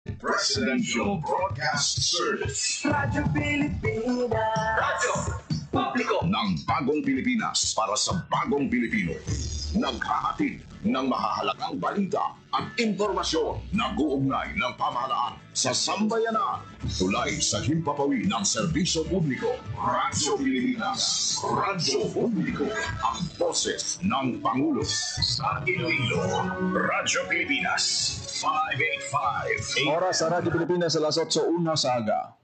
Presidential Broadcast Service. Radyo Pilipinas. Radyo Publiko ng Bagong Pilipinas para sa Bagong Pilipino. Naghahatid ng mahahalagang balita at impormasyon na guugnay ng pamahalaan sa sambayanan. Tulay sa himpapawi ng serbisyo publiko. Radyo Pilipinas. Radyo Publiko. Ang boses ng Pangulo sa Iloilo. Radyo Pilipinas. 585. Oras sa Radyo Pilipinas alas 8:01 sa aga.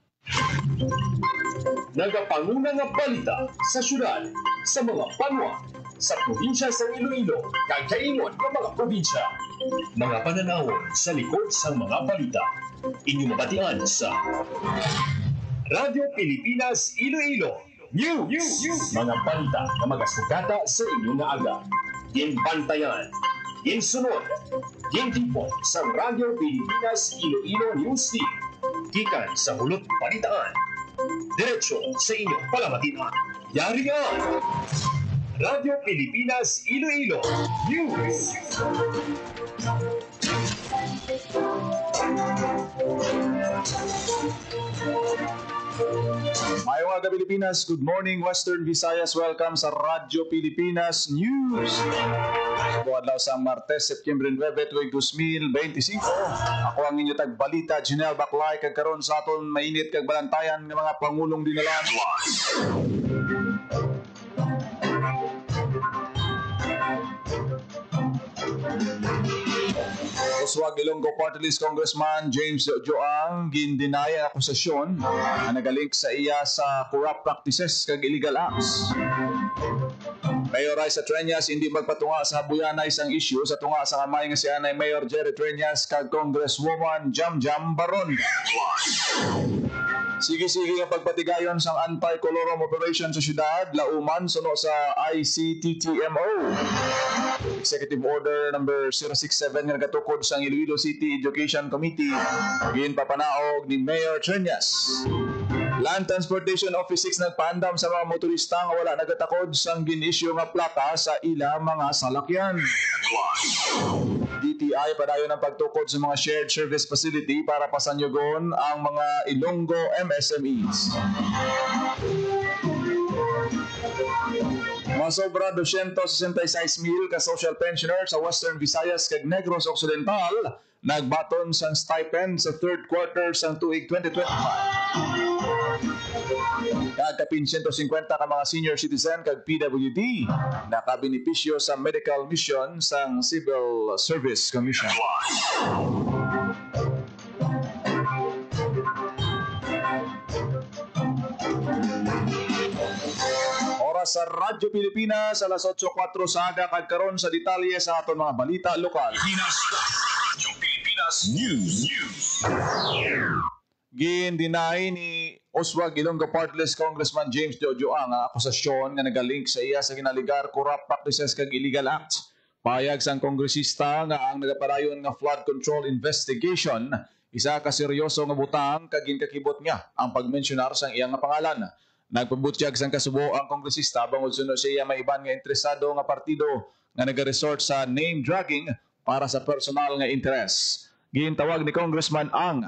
Nagapanguna nga balita sa syudad, sa mga banwa, sa probinsya sa Iloilo, kagkaingon ng mga probinsya. Mga pananawon sa likod sa mga balita. Inyong mabatian sa Radyo Pilipinas Iloilo News. Mga balita na magasugata sa inyong aga. Ginbantayan, ginsunod, gintipon sa Radyo Pilipinas Iloilo News Team. Gikan sa hulot balitaan. Diretso sa inyong palamatian. Yari nga! Radyo Pilipinas Iloilo News. Mayong aga Pilipinas, good morning Western Visayas, welcome sa Radyo Pilipinas News. Buwadlaw sa Martes, September 9, 2025. Ako ang inyo tagbalita, Janelle Baclay, kagkaroon sa aton mainit kag balantayan ng mga pangulong dinalan. Uswag Ilonggo Party List Congressman James Joang gindinay ang akusasyon na nagalink sa iya sa corrupt practices kag illegal acts. Mayor Raisa Treñas hindi magpatunga sa buyanay sang issue sa tunga sa kamay nga si anay Mayor Jerry Treñas kag Congresswoman Jamjam Baron. Sige-sige ang pagpatigayon sang anti-colorum operation sa syudad, lauman suno sa ICTTMO. Executive Order number 067 nga nagatukod sa Iloilo City Education Committee ginpapanaog ni Mayor Treñas. Land Transportation Office 6 nagpaandam sa mga motorista nga wala nagatakod sang ginisyu nga plaka sa ila mga salakyan. DTI padayon ang pagtukod sa mga shared service facility para pasanyogon ang mga Ilonggo MSMEs. Masobra 266,000 ka social pensioners sa Western Visayas kag Negros Occidental nagbaton sang stipend sa third quarter sang tuig 2025. Kapin 150 ka mga senior citizen kag PWD nakabenepisyo sa medical mission sang Civil Service Commission. Oras sa Radyo Pilipinas alas 8:04 sa aga kagkaron sa detalye sa aton mga balita lokal. Radyo Pilipinas News. Gindinay ni Uswag Ilonggo Party List Congressman James Joang ang akusasyon nga nagalink sa iya sa ginaligar corrupt practices kag illegal acts. Payag sang kongresista nga ang nagapadayon nga flood control investigation isa ka seryoso nga butang kag ginkakibot nga ang pagmensionar sang iyang nga pangalan. Nagpabutyag sang kasubo ang kongresista bangod sunod sa iya may iban nga interesado nga partido nga nagaresort sa name dragging para sa personal nga interes. Gintawag ni Congressman ang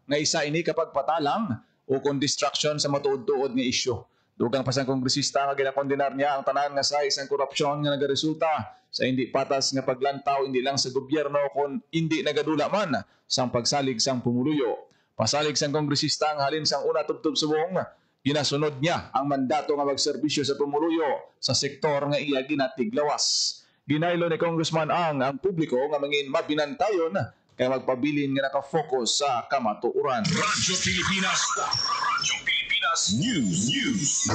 nga isa ini kapag patalang o kung distraction sa matuod-tuod nga isyu. Dugang pa sang kongresista nga ginakondenar niya ang tanan nga sa isang korupsyon nga nagaresulta sa hindi patas nga paglantaw hindi lang sa gobyerno kung hindi nagadula man sang pagsalig sang pumuluyo. Pasalig sang kongresista ang halin sang una tubtub subong, ginasunod niya ang mandato nga magserbisyo sa pumuluyo sa sektor nga iya ginatiglawas. Ginaylo ni Congressman ang publiko nga mangin mabinantayon kaya magpabilin nga nakafocus sa kamatuuran. Radyo Pilipinas. Radyo Pilipinas News.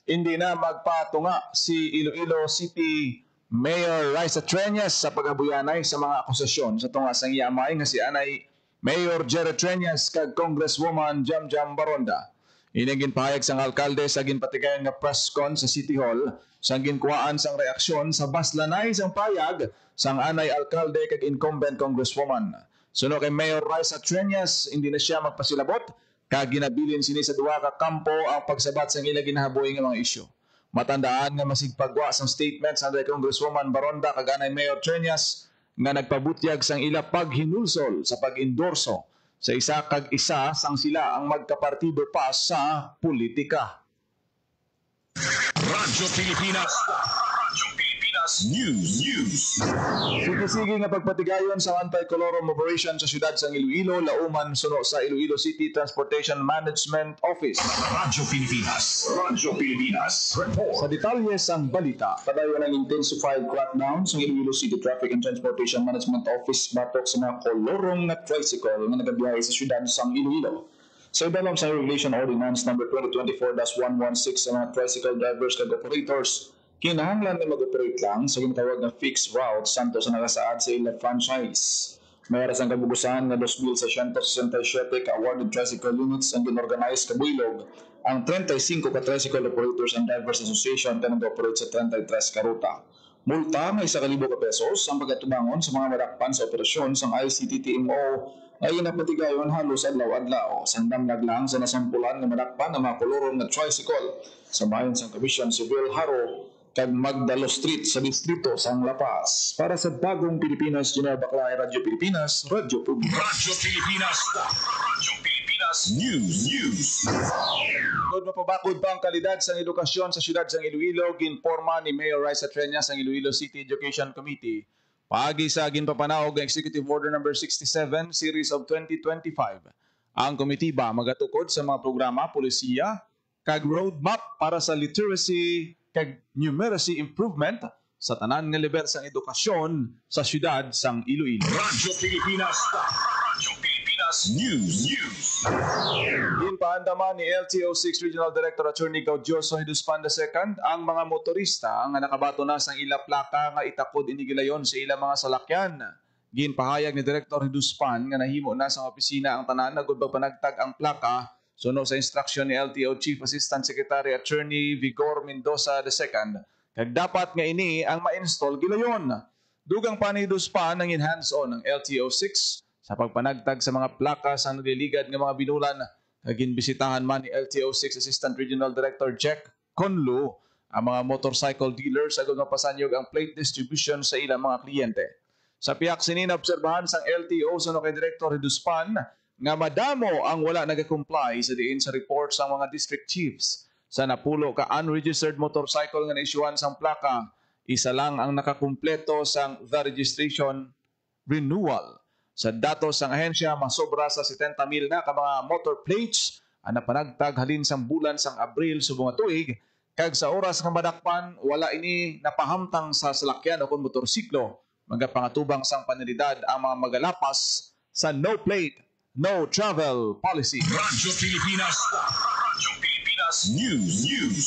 Hindi na magpatunga si Iloilo City Mayor Raisa Treñas sa pagabuyanay sa mga akusasyon sa tunga sang iyamay nga si anay Mayor Jerry Treñas kag Congresswoman Jamjam Baronda. Inigin pahayag sang alkalde sa ginpatigayan nga press con sa City Hall sang ginkuhaan sang reaksyon sa baslanay sang payag sang anay alkalde kag incumbent congresswoman. Suno kay Mayor Raisa Treñas, hindi na siya magpasilabot kag ginabilin sini sa duha ka kampo ang pagsabat sang ila ginahaboy nga mga isyu. Matandaan nga masigpagwa sang statement sa Congresswoman Baronda kag anay Mayor Treñas nga nagpabutyag sang ila paghinulsol sa pag-endorso sa isa kag isa sang sila ang magkapartido pa sa politika. Radyo Pilipinas. Radyo Pilipinas News. Sige nga pagpatigayon sa anti-colorum operation sa syudad sang Iloilo, lauman suno sa Iloilo City Transportation Management Office. Radyo Pilipinas. Radyo Pilipinas. Report. Sa detalye sang balita, padayon ang intensified crackdown sa Iloilo City Traffic and Transportation Management Office batok sa mga kolorong na tricycle nga nagabiyahe sa syudad sang Iloilo. Sa ibalong sa Regulation Ordinance No. 2024-116 sa mga tricycle drivers kag operators, kinahanglan na mag-operate lang sa ginatawag na fixed route santo sa nakasaad sa ilang franchise. Mayroon ang kabugusan na 2,167 ka-awarded tricycle units ang ginorganize kabuilog ang 35 ka-tricycle operators and drivers association na nag-operate sa 33 ka ruta. Multa ng 1,000 ka pesos ang pagatubangon sa mga madakpan sa operasyon sang ICTTMO ay napatigayon halos adlaw-adlaw. Sandamlag lang sa nasampulan na madakpan ng mga kolorong na tricycle sa bayan sang Commission Civil Haro kag Magdalo Street sa distrito sang La Paz. Para sa Bagong Pilipinas, General Baclay, Radyo Pilipinas, Radyo Publiko. Radyo Pilipinas. Radyo Pilipinas News. Tungod mapabakod pa ang kalidad sa edukasyon sa syudad sang Iloilo, ginporma ni Mayor Raisa Trenya sang Iloilo City Education Committee. Paagi sa ginpapanaog ng Executive Order No. 67 Series of 2025. Ang komitiba magatukod sa mga programa, polisiya, kag roadmap para sa literacy kag numeracy improvement sa tanan nga level sang edukasyon sa syudad sang Iloilo. Radyo Pilipinas. Radyo Pilipinas News. Ginpaandaman ni LTO6 Regional Director Attorney Gaudioso Hiduspan II ang mga motorista nga nakabato na sang ila plaka nga itakod inigilayon sa ila mga salakyan. Ginpahayag ni Director Hiduspan nga nahimo na sa opisina ang tanan na gud panagtag ang plaka suno sa instruksyon ni LTO Chief Assistant Secretary Attorney Vigor Mendoza II kag dapat nga ini ang ma-install gilayon. Dugang pa ni Hiduspan ang hands-on ng LTO6 sa pagpanagtag sa mga plaka sa nagliligad ng mga binulan. Ginbisitahan man ni LTO6 Assistant Regional Director Jack Conlu ang mga motorcycle dealers agad mapasanyog ang plate distribution sa ilang mga kliyente. Sa piyak sinin obserbahan sang LTO suno kay Director Hiduspan nga madamo ang wala nag-comply sa diin sa report sa mga district chiefs. Sa napulo ka unregistered motorcycle nga naisyuhan sang plaka, isa lang ang nakakumpleto sang the registration renewal. Sa datos sang ahensya, masobra sa 70,000 na ka mga motor plates ang napanagtag halin sang bulan sang Abril subong tuig, kag sa oras nga madakpan wala ini napahamtang sa salakyan o kung motorsiklo. Magapangatubang sang panalidad ang mga magalapas sa no plate, no travel policy. Radyo Pilipinas. Radyo Pilipinas News.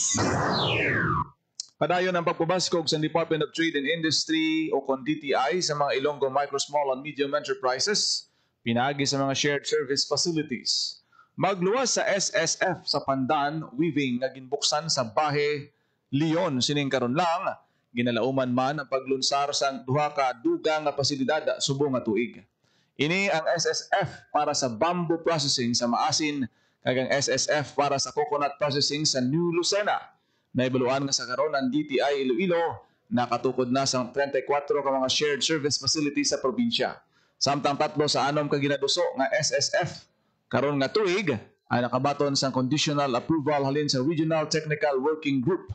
Padayon ang pagpabaskog sa Department of Trade and Industry o kon DTI sa mga Ilonggo Micro, Small and Medium Enterprises, pinagi sa mga shared service facilities. Magluwas sa SSF sa Pandan, weaving nga ginbuksan sa Bahe, Leon, sining karon lang, ginalauman man ang paglunsar sa duha ka dugang nga pasilidad subong nga tuig. Ini ang SSF para sa bamboo processing sa Maasin, kag ang SSF para sa coconut processing sa New Lucena. Naibaluan nga sa karon ang DTI Iloilo nakatukod na sa 34 ka mga shared service facilities sa probinsya. Samtang 3 sa 6 ka ginaduso nga SSF karon nga tuig ay nakabaton sa conditional approval halin sa Regional Technical Working Group.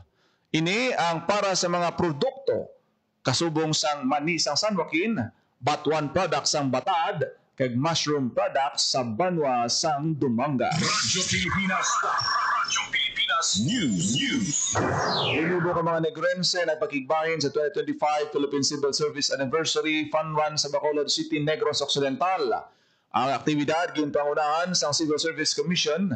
Ini ang para sa mga produkto kasubong sang mani sang San Joaquin, batuan products sang Batad, kag mushroom products sa Banwa sang Dumangas. Radyo Pilipinas. Radyo Pilipinas News. Inubo ka mga Negrense na pagkigbahin sa 2025 Philippine Civil Service Anniversary Fun Run sa Bacolod City, Negros Occidental. Ang aktibidad ginpangunahan sa Civil Service Commission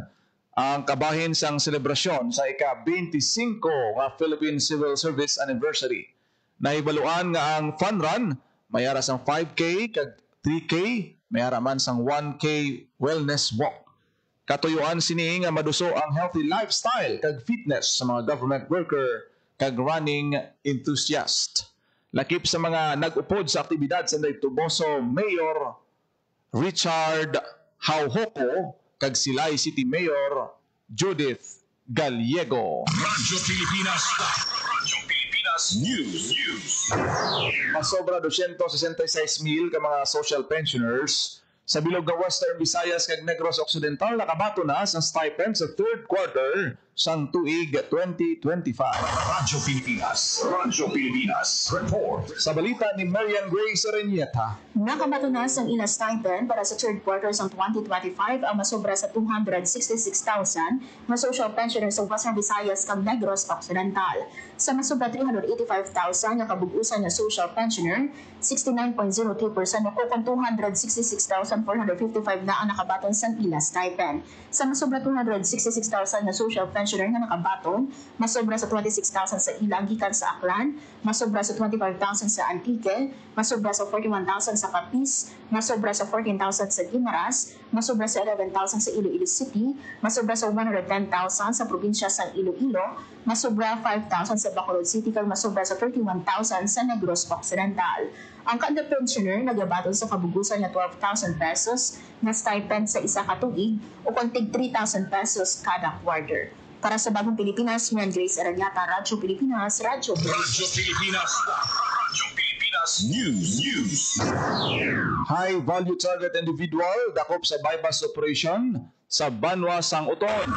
ang kabahin sang selebrasyon sa ika-25 nga Philippine Civil Service Anniversary. Naibaluan nga ang Fun Run mayara sang 5K kag 3K, mayara man sang 1K wellness walk. Katuyuan sini nga maduso ang healthy lifestyle kag fitness sa mga government worker kag running enthusiast. Lakip sa mga nag-upod sa aktibidad sa Tuboso Mayor Richard Hauhoko kag Silay City Mayor Judith Gallego. Radyo Pilipinas. Radyo Pilipinas Pilipinas News. Masobra 266,000 ka mga social pensioners sa bilog nga Western Visayas kag Negros Occidental nakabato na sa stipend sa third quarter sang tuig 2025. Radyo Pilipinas Report. Sa balita ni Marian Grace Arenieta, Nakabatunas ang ila stipend para sa third quarter ng 2025 ang masobra sa 266,000 na social pensioners sa Western Visayas kag Negros Occidental. Sa masobra 385,000 na kabugusan na social pensioner, 69.02% o kung 266,455 na ang nakabaton sa ila stipend. Sa masobra 266,000 na social pensioner na nakabaton, masobra sa 26,000 sa ilang gikan sa Aklan, masobra sa 25,000 sa Antique, masobra sa 41,000 sa Capiz, masobra sa 14,000 sa Guimaras, masobra sa 11,000 sa Iloilo City, masobra sa 110,000 sa probinsya sa Iloilo, masobra 5,000 sa Bacolod City, kag masobra sa 31,000 sa Negros Occidental. Ang kada pensioner nagabaton sa kabugusan na 12,000 pesos na stipend sa isa ka tuig o kontig 3,000 pesos kada quarter. Para sa Bagong Pilipinas, Marian Grace Arenieta, Radyo Pilipinas, Radyo Pilipinas. Radyo Pilipinas News. high value target individual dakop sa bypass operation sa Banwa Sang Uton.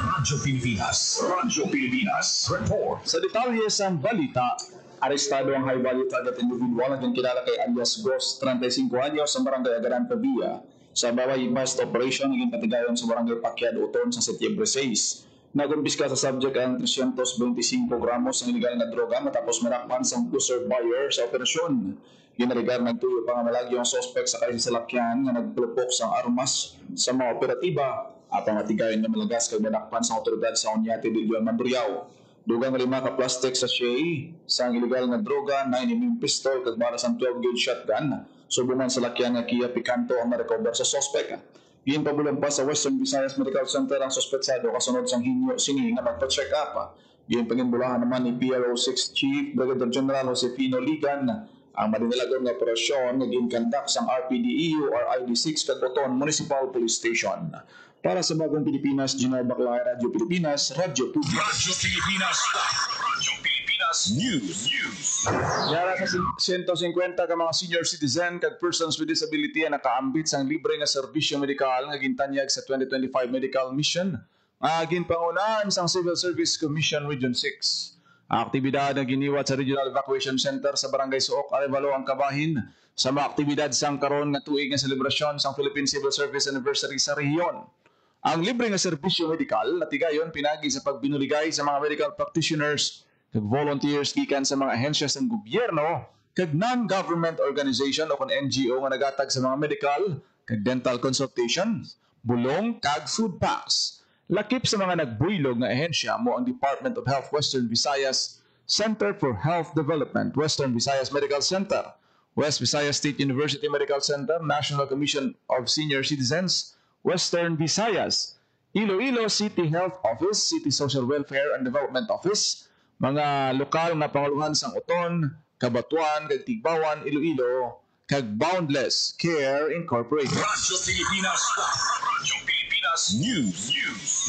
Radyo Pilipinas Report. Sa detalye sa balita, arestado ang high value target individual na kilala kay alias Ghost, 35 anyos sa barangay Agaran, Pabia. Sa bypass operation, naging patigayon sa barangay Pakyad Uton sa Setyembre 6. Nagumpiska sa subject ang 325 gramos ng illegal na droga matapos marakpan sa cruiser buyer sa operasyon. Ginarigar nagtuyo pangamalagi ang suspect sa kaisa salakyan na nagpulupok sa armas sa mga operatiba at ang atigayon na malagas kay manakpan sa otoridad sa Oñate del Dion Mandurriao. Dugang 5 ka plastic sa sachet sa illegal na droga, 9mm pistol kag para sa 12-gauge shotgun. Subuman sa lakyan nga Kia Picanto ang na-recover sa suspect. Ginpabulan pa sa Western Visayas Medical Center ang suspetsado kasunod sang hinyo sini nga magpa-check up. Ginpanginbulahan naman ni PRO6 Chief Brigadier General Josefino Ligan ang madinalagon nga operasyon nga ginkandak sang RPDEU or ID6 kag Boton Municipal Police Station. Para sa Bagong Pilipinas, Gino Baclay, Radyo Pilipinas, Radyo Pilipinas. Radyo Pilipinas News. Yara sa 150 ka mga senior citizen kag persons with disability ang nakaambit sang libre nga serbisyo medikal nga gintanyag sa 2025 medical mission nga ginpangunahan sang Civil Service Commission Region 6. Ang aktibidad na giniwat sa Regional Evacuation Center sa Barangay Suok, Arevalo, ang kabahin sa mga aktibidad sang karon nga tuig nga selebrasyon sang Philippine Civil Service Anniversary sa rehiyon. Ang libre nga serbisyo medikal natigayon pinagi sa pagbinuligay sa mga medical practitioners kag volunteers gikan sa mga ahensya sa gobyerno kag non-government organization o kon NGO nga nagatag sa mga medical kag dental consultation, bulong kag food packs. Lakip sa mga nagbuylog nga ahensya mo ang Department of Health Western Visayas, Center for Health Development Western Visayas Medical Center, West Visayas State University Medical Center, National Commission of Senior Citizens Western Visayas, Iloilo City Health Office, City Social Welfare and Development Office, mga lokal na panguluhan sang Uton, Kabatuan, kag Tigbawan, Iloilo, kag Boundless Care Incorporated. Radyo Pilipinas News.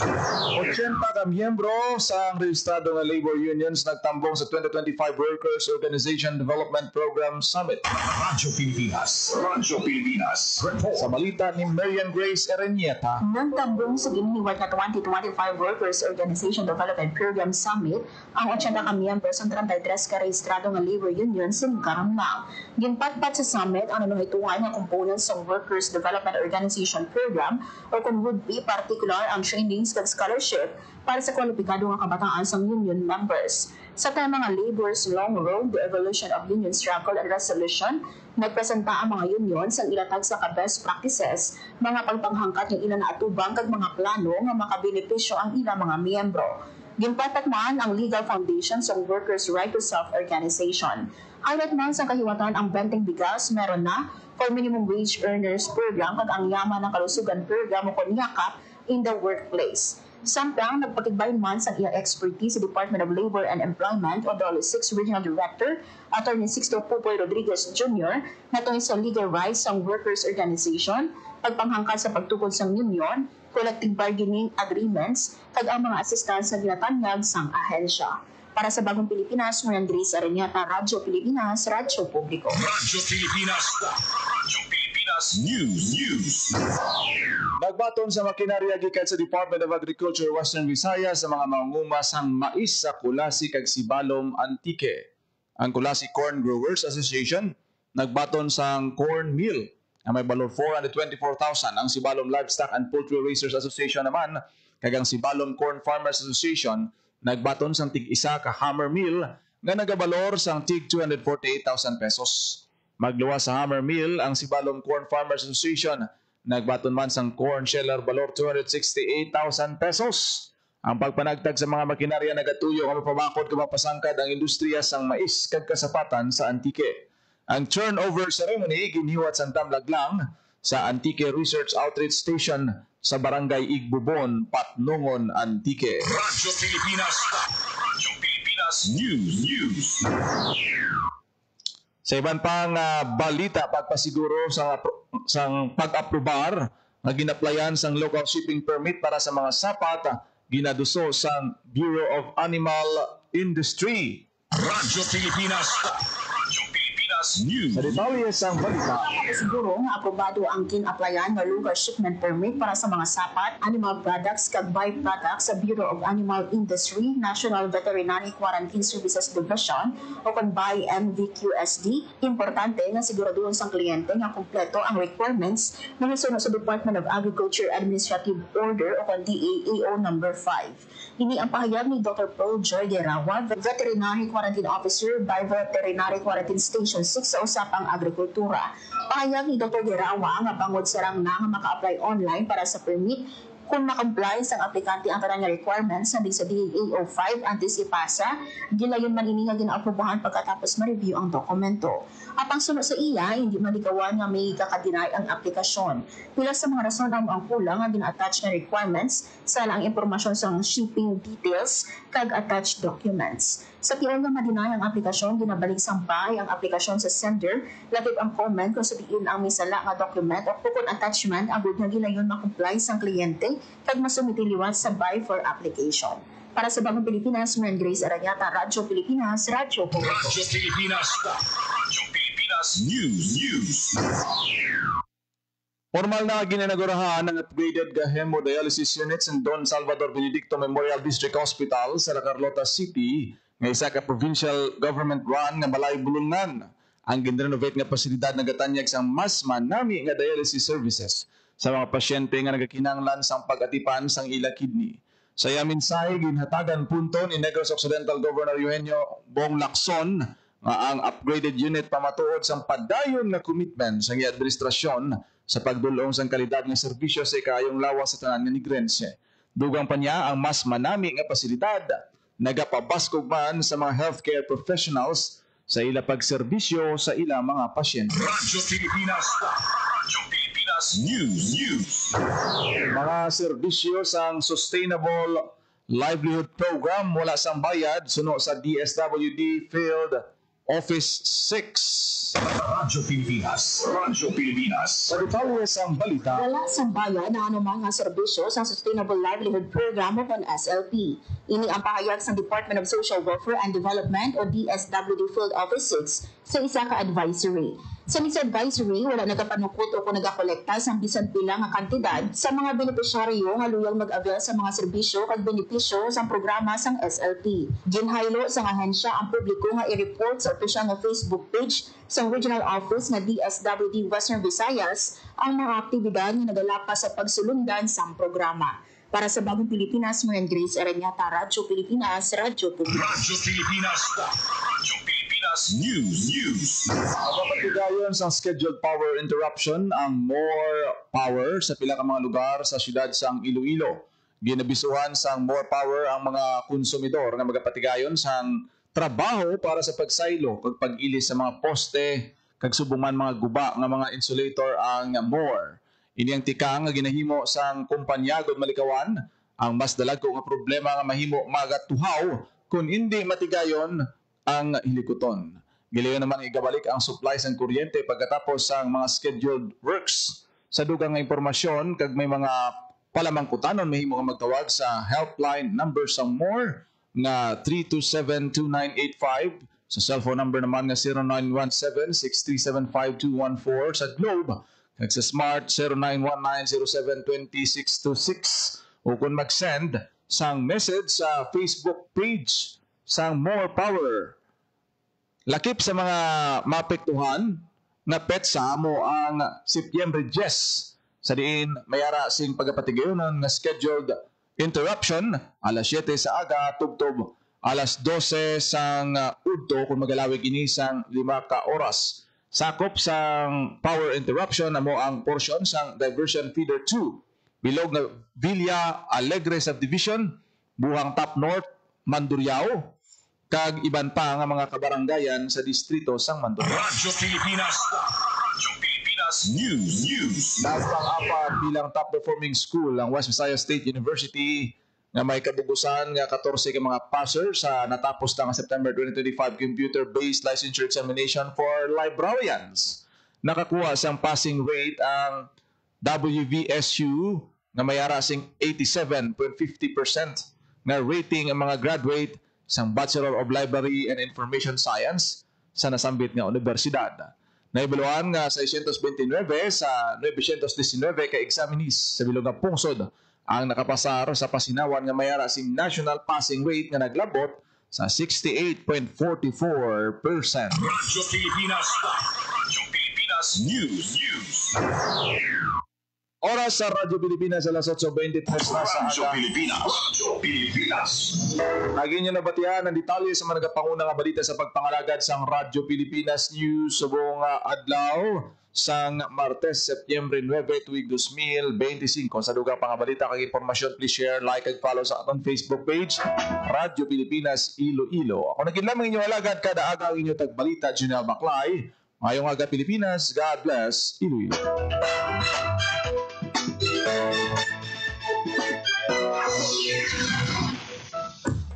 80 ka miyembro sa rehistrado ng labor unions nagtambong sa 2025 Workers Organization Development Program Summit. Radyo Pilipinas Report. Sa balita ni Marian Grace Arenieta, Nagtambong sa ginihiwat na 2025 Workers Organization Development Program Summit ang 80 ka miyembro sa 33 ka rehistrado ng labor union sa karon na. Ginpatpat sa summit ang nanungitungan nga components sa Workers Development Organization Program o kung would be particular ang trainings kag scholarship para sa kwalipikado nga kabataan sa union members. Sa tema nga Labor's Long Road, the Evolution of Union Struggle and Resolution, nagpresenta ang mga union sa ilatag sa ka-best practices, mga pagpanghangkat ng ilan na atubang kag mga plano nga makabenepisyo ang ilang mga miyembro. Ginpatak man ang legal foundation sa Workers' Right to Self-Organization. Highlight man sa kahiwatan ang Benteng Bigas, meron na for Minimum Wage Earners Program kag ang Yaman ng Kalusugan Program o Yakap in the Workplace. Samtang nagpatigbay man sa iyang expertise sa Department of Labor and Employment o DOLE 6 Regional Director, Attorney Sixto Pupoy Rodriguez Jr., na tungkol sa legal rights ng workers' organization, pagpanghangkad sa pagtukod sa union, collective bargaining agreements, kag ang mga assistance sa ginatanyag sang ahensya. Para sa Bagong Pilipinas, Marian Grace Areñata, Radyo Pilipinas, Radyo Publiko. Radyo Pilipinas. Radyo Pilipinas News. Nagbaton sa makinarya gikan sa Department of Agriculture Western Visayas sa mga mangunguma sang mais sa Kulasi kag Sibalom Antique. Ang Kulasi Corn Growers Association nagbaton sang corn meal na may balor 424,000. Ang Sibalom Livestock and Poultry Raisers Association naman kag ang Sibalom Corn Farmers Association nagbaton sang tig-isa ka hammer meal nga nagabalor sang tig 248,000 pesos. Magluwas sa hammer meal ang Sibalom Corn Farmers Association nagbaton man sang corn sheller balor 268,000 pesos. Ang pagpanagtag sa mga makinarya nagatuyo nga mapabakod ka mapasangkad ang industriya sang mais kag kasapatan sa Antique. Ang turnover ceremony ginihiwat sa Tamlaglang sa Antique Research Outreach Station sa Barangay Igbubon, Patnungon, Antique. Radyo Pilipinas. Radyo Pilipinas News. Sa iban pang balita, pagpasiguro sa pag-aprobar na ginaplayan sang local shipping permit para sa mga sapat ginaduso sang Bureau of Animal Industry. Radyo Pilipinas. Radyo Pilipinas News. Sa detalye sang balita, Siguro nga aprobado ang kin-applyan nga lugar shipment permit para sa mga sapat, animal products kag byproducts sa Bureau of Animal Industry, National Veterinary Quarantine Services Division o kung BMVQSD. Importante nga siguraduhon sang kliyente nga kumpleto ang requirements na nasunod sa Department of Agriculture Administrative Order o kung DAAO number 5. Ini ang pahayag ni Dr. Paul Joy Gerawa, Veterinary Quarantine Officer by Veterinary Quarantine Station 6 sa usapang agrikultura. Pahayag ni Dr. Gerawa nga bangod sarang na nga maka-apply online para sa permit kung makomply sa aplikante ang tanan nga requirements sa DAAO 5 antes ipasa, gilayon man ini nga ginaaprobahan pagkatapos ma-review ang dokumento. Apang sunod sa iya, hindi maligawan nga may kakadinay ang aplikasyon. Pila sa mga rason ang kulang nga gina-attach nga requirements sa ang impormasyon sa shipping details kag attached documents. Sa tiyon nga madinay ang aplikasyon, ginabalik sampay ang aplikasyon sa sender, lagip ang comment kung sabihin ang misala nga document o kung attachment ang good nga gilayon makomply sa kliyente kag masumitiliwan sa buy for application. Para sa Bagong Pilipinas, Marian Grace Areñata, Radyo Pilipinas, Radyo Publiko. Radyo Pilipinas. Radyo Pilipinas News. formal na ginanagurahan ng upgraded hemodialysis units in Don Salvador Benedicto Memorial District Hospital sa La Carlota City nga isa ka provincial government run nga balay bulungan. Ang ginrenovate nga pasilidad nagatanyag sang mas manami nga dialysis services sa mga pasyente nga nagakinahanglan sang pag-atipan sang ila kidney. Sa yaminsay ginhatagan punto ni Negros Occidental Governor Eugenio Bong Lacson nga ang upgraded unit pamatuod sang padayon nga commitment sa administrasyon sa pagdulong sang kalidad nga serbisyo sa ikayong lawas sa tanan nga Negrense. Dugang pa niya ang mas manami nga pasilidad nagapabaskog man sa mga healthcare professionals sa ila pagserbisyo sa ila mga pasyente. Radyo Pilipinas. Radyo Pilipinas News. Mga serbisyo sang Sustainable Livelihood Program mula sang bayad suno sa DSWD Field Office 6. Radyo Pilipinas. Radyo Pilipinas. Sa detalye sang balita, Wala sa bayan na anumang serbisyo sa Sustainable Livelihood Program o SLP. Ini ang pahayag sa Department of Social Welfare and Development o DSWD Field Office 6 sa isa ka advisory. Sa NICS advisory, wala nagapanukot o kung nagakolekta sa bisan pila nga kantidad sa mga benepisyaryo nga luyang mag-avail sa mga serbisyo kag benepisyo sa programa sang SLP. Ginhaylo sa ahensya ang publiko nga i-report sa opisyal nga Facebook page sa Regional Office nga DSWD Western Visayas ang mga aktibidad nga nagalapas sa pagsulundan sa programa. Para sa Bagong Pilipinas, Marian Grace Areñata, Radyo Pilipinas, Radyo Publiko. Radyo Pilipinas. Radyo Pilipinas News. Mapapatigayon sa scheduled power interruption ang More Power sa pila ka mga lugar sa siyudad sang Iloilo. Ginabisuhan sang More Power ang mga konsumidor nga magapatigayon sang trabaho para sa pagsaylo kag pag-ilis sa mga poste kag subuman mga guba nga mga insulator ang More. Ini ang tika nga ginahimo sang kumpanya gud malikawan ang mas dalago nga problema nga mahimo magatuhaw kung hindi matigayon ang hilikuton. Gilayon naman igabalik ang supply sang kuryente pagkatapos sang mga scheduled works. Sa dugang nga impormasyon kag may mga palamangkutanon mahimo nga magtawag sa helpline number sang More nga 327-2985. Sa cellphone number naman nga 0917-637-5214. Sa Globe, kag sa Smart 0919-07-2626. O kung mag-send sang message sa Facebook page sang More Power. Lakip sa mga mapektuhan nga petsa mo ang September 10 sa diin mayara sing pagapatigayonon nga scheduled interruption alas 7 sa aga tubtob alas 12 sang udto kung magalawig ini sang 5 ka oras. Sakop sang power interruption amo ang portion sang diversion feeder 2 bilog nga Villa Alegre subdivision buhang Top North Mandurriao kag iban pa nga mga kabaranggayan sa distrito sang Mandurriao. Radyo Pilipinas News. Nagpang-apat bilang top performing school ang West Visayas State University nga may kabugusan nga 14 ka mga passer sa natapos na September 2025 computer-based licensure examination for librarians. Nakakuha sang passing rate ang WVSU nga mayara sing 87.50% nga rating ang mga graduate sang Bachelor of Library and Information Science sa nasambit nga universidad. Naibaluan nga 629 sa 919 ka examinees sa bilog nga pungsod ang nakapasar sa pasinawan nga mayara sing national passing rate nga naglabot sa 68.44%. Radyo Pilipinas News. Oras sa Radyo Pilipinas alas 8:23 na sa Radyo aga. Pilipinas. Lagi nyo nabatihan ang detalye sa mga nagapanguna nga balita sa pagpangalagad sang Radyo Pilipinas News sa buong adlaw sang Martes, Setyembre 9, tuig 2025. Sa dugang pangabalita kag impormasyon, please share, like, ag follow sa aton Facebook page, Radyo Pilipinas Iloilo. Ako naging lamang inyong alagad kada aga ang inyong tagbalita, Junel Baclay. Mayong aga Pilipinas, God bless Iloilo.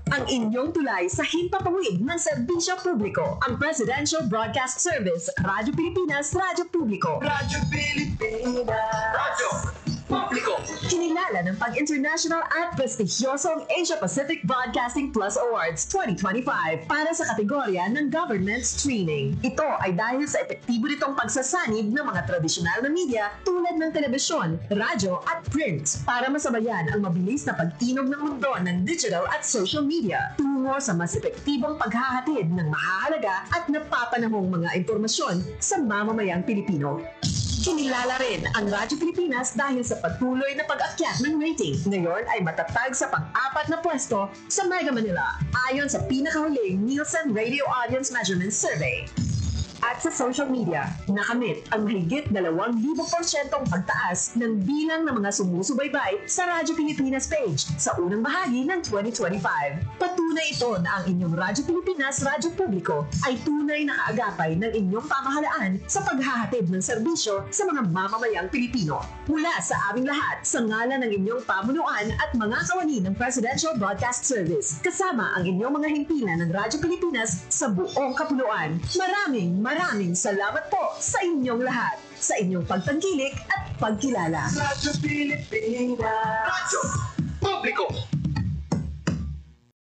Ang inyong tulay sa himpapawid ng serbisyo publiko, ang Presidential Broadcast Service, Radyo Pilipinas, Radyo Publiko. Radyo Pilipinas. Radyo Publiko. Kinilala ng pag-international at prestigyosong Asia Pacific Broadcasting Plus Awards 2025 para sa kategorya ng Government Streaming. Ito ay dahil sa epektibo nitong pagsasanib ng mga tradisyonal na media tulad ng telebisyon, radyo at print para masabayan ang mabilis na pagtinog ng mundo ng digital at social media tungo sa mas epektibong paghahatid ng mahahalaga at napapanahong mga impormasyon sa mamamayang Pilipino. Kinilala rin ang Radyo Pilipinas dahil sa patuloy na pag-akyat ng rating. Ngayon ay matatag sa pang-4 na pwesto sa Mega Manila ayon sa pinakahuling Nielsen Radio Audience Measurement Survey. At sa social media, nakamit ang mahigit 2,000% pagtaas ng bilang ng mga sumusubaybay sa Radyo Pilipinas page sa unang bahagi ng 2025. Patunay ito na ang inyong Radyo Pilipinas Radyo Publiko ay tunay na kaagapay ng inyong pamahalaan sa paghahatid ng serbisyo sa mga mamamayang Pilipino. Mula sa aming lahat, sa ngalan ng inyong pamunuan at mga kawani ng Presidential Broadcast Service, kasama ang inyong mga himpilan ng Radyo Pilipinas sa buong kapuluan. Maraming salamat po sa inyong lahat, sa inyong pagtangkilik at pagkilala. Radyo Pilipinas. Radyo Publiko.